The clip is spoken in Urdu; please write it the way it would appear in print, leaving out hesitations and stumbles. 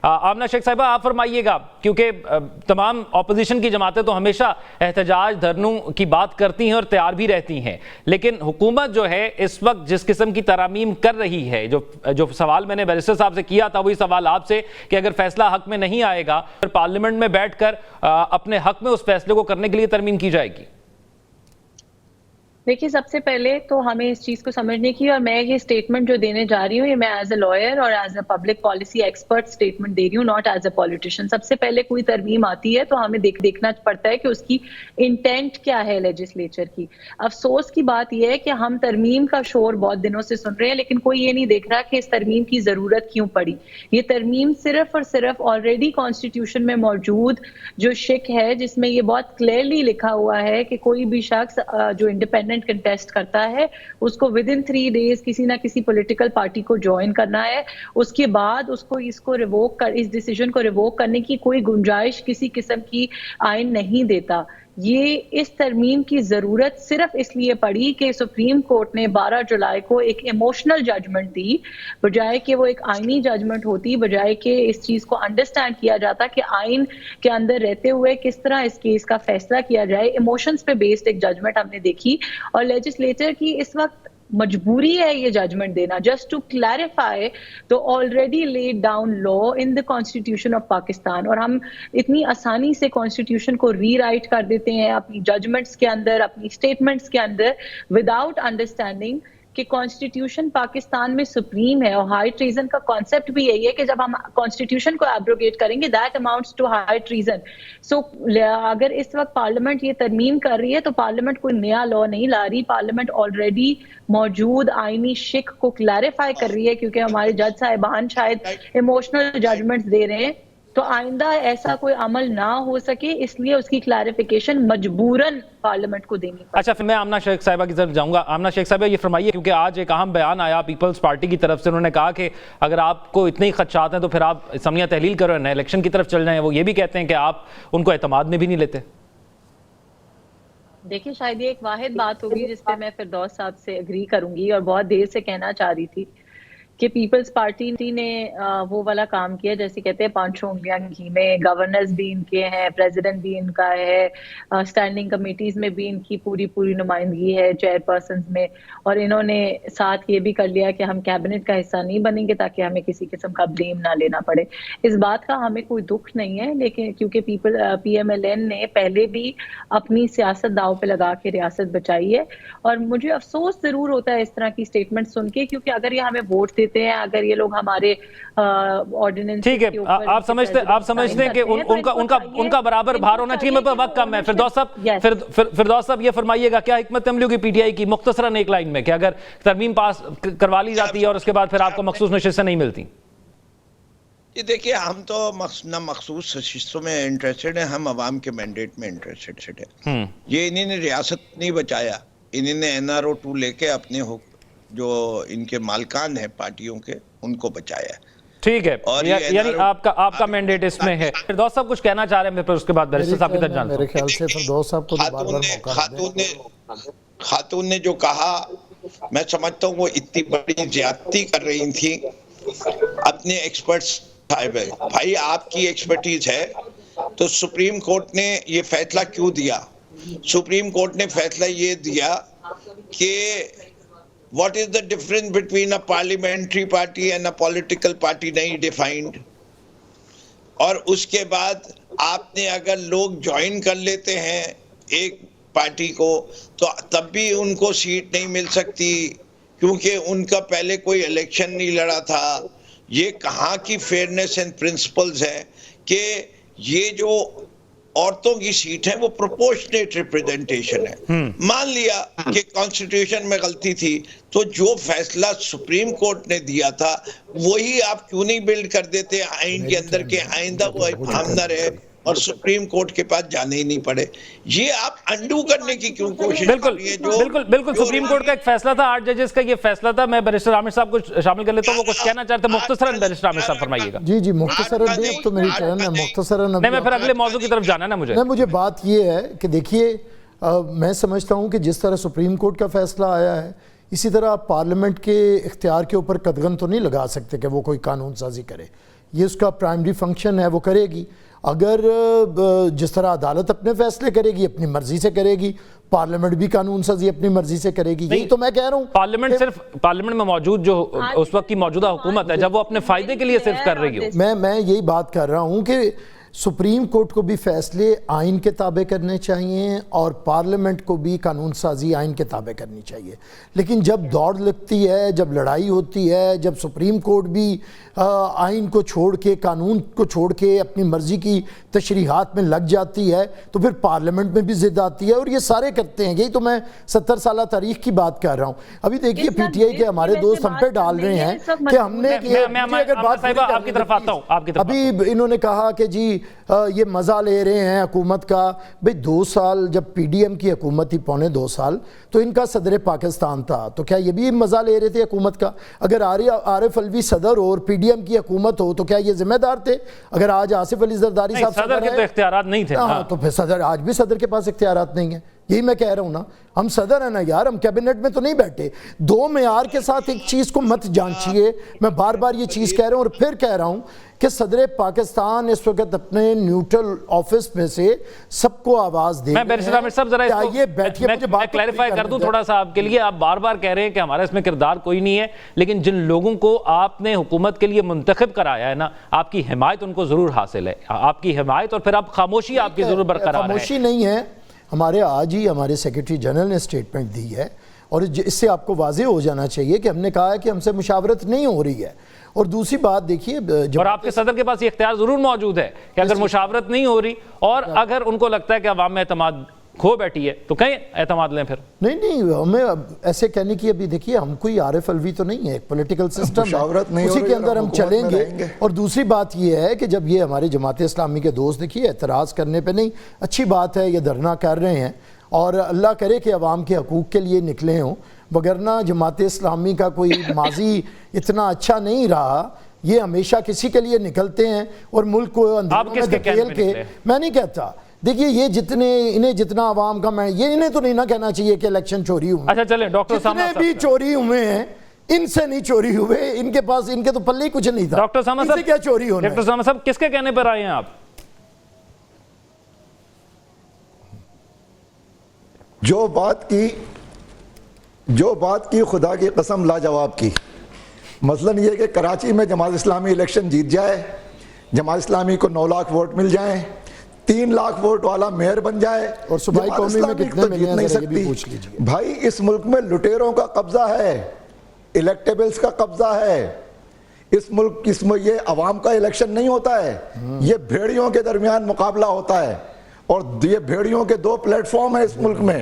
آمنہ شیخ صاحبہ آپ فرمائیے گا، کیونکہ تمام اپوزیشن کی جماعتیں تو ہمیشہ احتجاج دھرنوں کی بات کرتی ہیں اور تیار بھی رہتی ہیں، لیکن حکومت جو ہے اس وقت جس قسم کی ترامیم کر رہی ہے، جو سوال میں نے بیرسٹر صاحب سے کیا تھا وہی سوال آپ سے، کہ اگر فیصلہ حق میں نہیں آئے گا پھر پارلیمنٹ میں بیٹھ کر اپنے حق میں اس فیصلے کو کرنے کے لیے ترمیم کی جائے گی۔ دیکھیے، سب سے پہلے تو ہمیں اس چیز کو سمجھنے کی، اور میں یہ سٹیٹمنٹ جو دینے جا رہی ہوں یہ میں ایز اے لائر اور as a public policy expert statement دے رہی ہوں، ناٹ ایز اے پولیٹیشین۔ سب سے پہلے کوئی ترمیم آتی ہے تو ہمیں دیکھنا پڑتا ہے کہ اس کی انٹینٹ کیا ہے لیجسلیچر کی۔ افسوس کی بات یہ ہے کہ ہم ترمیم کا شور بہت دنوں سے سن رہے ہیں، لیکن کوئی یہ نہیں دیکھ رہا کہ اس ترمیم کی ضرورت کیوں پڑی۔ یہ ترمیم صرف اور صرف آلریڈی کانسٹیٹیوشن میں موجود جو شک ہے، جس میں یہ بہت کلیئرلی لکھا ہوا ہے کہ کوئی بھی شخص جو انڈیپینڈنٹ کنٹیسٹ کرتا ہے اس کو ودن 3 days کسی نہ کسی پولیٹیکل پارٹی کو جوائن کرنا ہے، اس کے بعد اس ڈیسیجن کو ریووک کرنے کی کوئی گنجائش کسی قسم کی آئین نہیں دیتا۔ یہ اس ترمیم کی ضرورت صرف اس لیے پڑی کہ سپریم کورٹ نے 12 جولائی کو ایک ایموشنل ججمنٹ دی، بجائے کہ وہ ایک آئینی ججمنٹ ہوتی، بجائے کہ اس چیز کو انڈرسٹینڈ کیا جاتا کہ آئین کے اندر رہتے ہوئے کس طرح اس کیس کا فیصلہ کیا جائے۔ ایموشنز پہ بیسڈ ایک ججمنٹ ہم نے دیکھی، اور لیجسلیٹر کی اس وقت مجبوری ہے یہ ججمنٹ دینا جسٹ ٹو کلیریفائی تو already laid down law in the constitution of Pakistan. اور ہم اتنی آسانی سے کانسٹیٹیوشن کو ری رائٹ کر دیتے ہیں اپنی ججمنٹس کے اندر، اپنی اسٹیٹمنٹس کے اندر، وداؤٹ انڈرسٹینڈنگ کہ کانسٹیٹیوشن پاکستان میں سپریم ہے، اور ہائی ٹریزن کا کانسیپٹ بھی یہی ہے کہ جب ہم کانسٹیٹیوشن کو ایبروگیٹ کریں گے that amounts to high treason. So اگر اس وقت پارلیمنٹ یہ ترمیم کر رہی ہے تو پارلیمنٹ کوئی نیا لا نہیں لا رہی، پارلیمنٹ آلریڈی موجود آئینی شک کو کلیریفائی کر رہی ہے، کیونکہ ہمارے جج صاحبان شاید ایموشنل ججمنٹس دے رہے ہیں تو آئندہ ایسا کوئی عمل نہ ہو سکے، اس لیے اس کی کلیریفیکیشن مجبوراً پارلیمنٹ کو دینی پڑی۔ اچھا، پھر میں آمنہ شیخ صاحبہ کی طرف جاؤں گا۔ آمنہ شیخ صاحبہ یہ فرمائیے، کیونکہ آج ایک اہم بیان آیا پیپلز پارٹی کی طرف سے، انہوں نے کہا کہ اگر آپ کو اتنے ہی خدشات ہیں تو پھر آپ اسمبلیاں تحلیل کرو، نئے الیکشن کی طرف چل جائیں۔ وہ یہ بھی کہتے ہیں کہ آپ ان کو اعتماد میں بھی نہیں لیتے۔ دیکھیں، شاید یہ ایک واحد بات ہوگی جس پہ میں فردوس صاحب سے اگری کروں گی، اور بہت دیر سے کہنا چاہ رہی تھی کہ پیپلز پارٹی نے وہ والا کام کیا جیسے کہتے ہیں 5 انگلیاں گھی میں، گورنرز بھی ان کے ہیں، پریزیڈنٹ بھی ان کا ہے، اسٹینڈنگ کمیٹیز میں بھی ان کی پوری نمائندگی ہے، چیئر پرسنز میں، اور انہوں نے ساتھ یہ بھی کر لیا کہ ہم کیبنٹ کا حصہ نہیں بنیں گے تاکہ ہمیں کسی قسم کا بلیم نہ لینا پڑے۔ اس بات کا ہمیں کوئی دکھ نہیں ہے، لیکن کیونکہ پی ایم ایل این نے پہلے بھی اپنی سیاست داؤ پہ لگا کے ریاست بچائی ہے، اور مجھے افسوس ضرور ہوتا ہے اس طرح کی سٹیٹمنٹ سن کے، کیونکہ اگر یہ ہمیں ووٹ دیتے ہیں، اگر یہ لوگ ہمارے آرڈیننس ٹھیک ہے، آپ سمجھتے ہیں کہ ان کا برابر بھار ہونا چاہیے۔ میرے پاس وقت کم ہے۔ فردوس صاحب یہ فرمائیے گا، کیا حکمت عملی ہوگی پی ٹی آئی کی مختصراً ایک لائن میں، کہ اگر ترمیم پاس کروا لی جاتی ہے اور اس کے بعد پھر آپ کو مخصوص نشستیں نہیں ملتی؟ یہ دیکھیے، ہم تو نہ مخصوص نشستوں میں انٹرسٹڈ ہیں، ہم عوام کے مینڈیٹ میں انٹرسٹڈ ہیں۔ یہ انہی نے ریاست نہیں بچایا، انہی نے NRO 2 لے کے اپنے جو ان کے مالکان ہیں پارٹیوں کے، ان کو بچایا۔ ٹھیک ہے، یعنی آپ کا مینڈیٹ اس میں ہے۔ فردوس صاحب کچھ کہنا چاہ رہے ہیں، پھر اس کے بعد بیرسٹر صاحب کی طرف جانتا ہوں۔ میرے خیال سے فردوس صاحب کو بار بار موقع دیں۔ خاتون نے جو کہا، میں سمجھتا ہوں وہ اتنی بڑی زیادتی کر رہی تھی اپنے ایکسپرٹس صاحب۔ بھائی، آپ کی ایکسپرٹیز ہے تو سپریم کورٹ نے یہ فیصلہ کیوں دیا؟ سپریم کورٹ نے فیصلہ یہ دیا کہ what is the difference between a parliamentary party and a political party نہیں defined، اور اس کے بعد آپ نے اگر لوگ جوائن کر لیتے ہیں ایک پارٹی کو تو تب بھی ان کو سیٹ نہیں مل سکتی کیونکہ ان کا پہلے کوئی الیکشن نہیں لڑا تھا۔ یہ کہاں کی فیئرنیس اینڈ پرنسپلز ہے کہ یہ جو عورتوں کی سیٹ ہے وہ پروپورشنیٹ ریپریزنٹیشن ہے۔ مان لیا کہ کانسٹیٹیوشن میں غلطی تھی تو جو فیصلہ سپریم کورٹ نے دیا تھا وہی آپ کیوں نہیں بلڈ کر دیتے آئین کے اندر کہ آئندہ وہ ہم نہ رہے اور سپریم کورٹ کے پاس جانے ہی نہیں پڑے؟ یہ آپ انڈو کرنے کی کیوں کوشش کر رہی ہے؟ بالکل سپریم کورٹ کا ایک فیصلہ تھا، 8 ججز کا یہ فیصلہ تھا۔ میں بیرسٹر عامر صاحب کو شامل کر لیتا ہوں، وہ کچھ کہنا چاہتے ہیں مختصراً۔ بیرسٹر عامر صاحب فرمائیے گا۔ جی مختصراً، اب تو میری ٹرن ہے، مختصراً۔ نہیں، میں پھر اگلے موضوع کی طرف جانا نا مجھے بات یہ ہے کہ دیکھیے، میں سمجھتا ہوں کہ جس طرح سپریم کورٹ کا فیصلہ آیا ہے اسی طرح آپ پارلیمنٹ کے اختیار کے اوپر قدغن تو نہیں لگا سکتے کہ وہ کوئی قانون سازی کرے۔ یہ اس کا پرائمری فنکشن ہے، وہ کرے گی. اگر جس طرح عدالت اپنے فیصلے کرے گی اپنی مرضی سے کرے گی، پارلیمنٹ بھی قانون سازی اپنی مرضی سے کرے گی. یہی تو میں کہہ رہا ہوں. پارلیمنٹ صرف پارلیمنٹ میں موجود جو اس وقت کی موجودہ حکومت ہے، جب وہ اپنے فائدے کے لیے صرف کر رہی ہو. میں یہی بات کر رہا ہوں کہ سپریم کورٹ کو بھی فیصلے آئین کے تابع کرنے چاہیے اور پارلیمنٹ کو بھی قانون سازی آئین کے تابع کرنی چاہیے. لیکن جب دوڑ لگتی ہے، جب لڑائی ہوتی ہے، جب سپریم کورٹ بھی آئین کو چھوڑ کے، قانون کو چھوڑ کے اپنی مرضی کی تشریحات میں لگ جاتی ہے، تو پھر پارلیمنٹ میں بھی ضد آتی ہے. اور یہ سارے کرتے ہیں. یہی تو میں 70 سالہ تاریخ کی بات کر رہا ہوں. ابھی دیکھیے پی ٹی آئی کے ہمارے دوست ہم پہ ڈال رہے ہیں کہ ہم نے ابھی انہوں نے کہا کہ جی یہ مزہ لے رہے ہیں حکومت کا. بھئی 2 سال جب پی ڈی ایم کی حکومت تھی، پونے 2 سال، تو ان کا صدر پاکستان تھا، تو کیا یہ بھی مزہ لے رہے تھے حکومت کا؟ اگر عارف الوی صدر اور پی ڈی ایم کی حکومت ہو تو کیا یہ ذمہ دار تھے؟ اگر آج آصف علی زرداری صاحب صدر کے تو اختیارات نہیں تھے. ہاں تو پھر آج بھی صدر کے پاس اختیارات نہیں ہیں. یہی میں کہہ رہا ہوں نا، ہم صدر ہیں نا یار، ہم کیبنٹ میں تو نہیں بیٹھے. 2 معیار کے ساتھ ایک چیز کو مت جانچیے. میں بار بار یہ چیز کہہ رہا ہوں اور پھر کہہ رہا ہوں کہ صدر پاکستان اس وقت اپنے نیوٹرل آفس میں سے سب کو آواز دے. میں بیرسٹر عامر صاحب ذرا میں کلیریفائی کر دوں تھوڑا سا آپ کے لیے. آپ بار بار کہہ رہے ہیں کہ ہمارا اس میں کردار کوئی نہیں ہے، لیکن جن لوگوں کو آپ نے حکومت کے لیے منتخب کرایا ہے نا، آپ کی حمایت ان کو ضرور حاصل ہے. آپ کی حمایت اور پھر آپ خاموشی آپ کی ضرور برقرار ہے. خاموشی نہیں ہے. ہمارے آج ہی ہمارے سیکرٹری جنرل نے اسٹیٹمنٹ دی ہے اور اس سے آپ کو واضح ہو جانا چاہیے کہ ہم نے کہا ہے کہ ہم سے مشاورت نہیں ہو رہی ہے. اور دوسری بات دیکھیے، اور آپ کے صدر کے پاس یہ اختیار ضرور موجود ہے کہ اگر مشاورت نہیں ہو رہی اور اگر ان کو لگتا ہے کہ عوام میں اعتماد کھو بیٹھی ہے تو کہیں اعتماد لیں. پھر نہیں ہمیں ایسے کہنے کی، ابھی دیکھیے ہم کوئی عارف الوی تو نہیں ہے، ایک پولیٹیکل سسٹم ہے، اسی کے اندر ہم چلیں گے. اور دوسری بات یہ ہے کہ جب یہ ہمارے جماعت اسلامی کے دوست دیکھیے اعتراض کرنے پہ نہیں، اچھی بات ہے، یہ دھرنا کر رہے ہیں اور اللہ کرے کہ عوام کے حقوق کے لیے نکلے ہوں، وگرنہ جماعت اسلامی کا کوئی ماضی اتنا اچھا نہیں رہا. یہ ہمیشہ کسی کے لیے نکلتے ہیں اور ملک کو اندھیروں میں دھکیل کے. میں نہیں کہتا، دیکھیے یہ انہیں جتنا عوام کا، میں یہ انہیں تو نہیں نہ کہنا چاہیے کہ الیکشن چوری ہوئے. اچھا چلیں ڈاکٹر جتنے بھی چوری ہوئے ہیں ان سے نہیں چوری ہوئے، ان کے پاس، ان کے تو پلے ہی کچھ نہیں تھا. ڈاکٹر سامہ صاحب کیا چوری ہونا ہے؟ ڈاکٹر سامہ صاحب کس کے کہنے پر آئے ہیں آپ؟ جو بات کی خدا کی قسم لاجواب کی. مثلاً یہ کہ کراچی میں جماعت اسلامی الیکشن جیت جائے، جماعت اسلامی کو 9 لاکھ ووٹ مل جائیں، 3 لاکھ ووٹ والا میئر بن جائے، اور صوبائی قومی میں کتنے ملے ہیں ذرا یہ بھی پوچھ لیجیے. بھائی اس ملک میں لٹیروں کا قبضہ ہے، الیکٹیبلز کا قبضہ ہے. اس ملک یہ عوام کا الیکشن نہیں ہوتا ہے، یہ بھیڑیوں کے درمیان مقابلہ ہوتا ہے. اور یہ بھیڑیوں کے 2 پلیٹ فارم ہیں اس ملک میں.